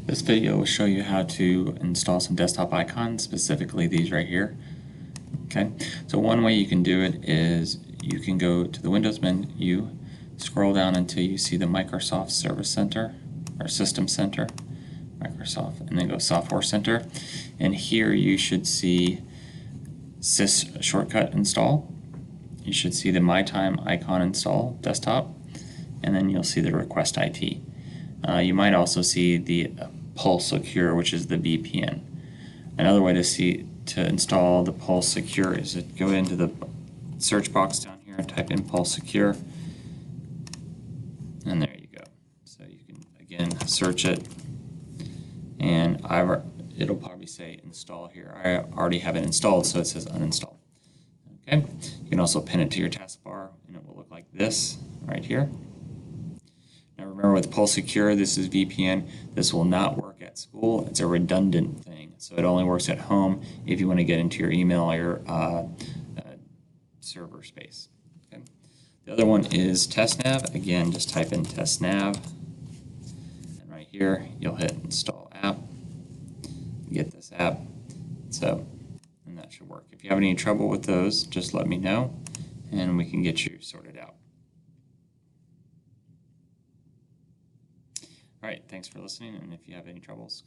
This video will show you how to install some desktop icons, specifically these right here. Okay, so one way you can do it is you can go to the Windows menu, scroll down until you see the Microsoft Service Center or System Center, Microsoft, and then go Software Center. And here you should see Sys shortcut install. You should see the MyTime icon install desktop, and then you'll see the RequestIT. You might also see the Pulse Secure, which is the VPN. Another way to install the Pulse Secure is to go into the search box down here and type in Pulse Secure, and there you go. So you can again search it, and it'll probably say install here. I already have it installed, so it says uninstall. Okay. You can also pin it to your taskbar, and it will look like this right here. Now remember, with Pulse Secure, this is VPN. This will not work at school. It's a redundant thing, so it only works at home if you want to get into your email or your server space. Okay. The other one is TestNav. Again, just type in TestNav, and right here you'll hit Install App. You get this app, and that should work. If you have any trouble with those, just let me know, and we can get you sorted out. All right, thanks for listening, and if you have any troubles,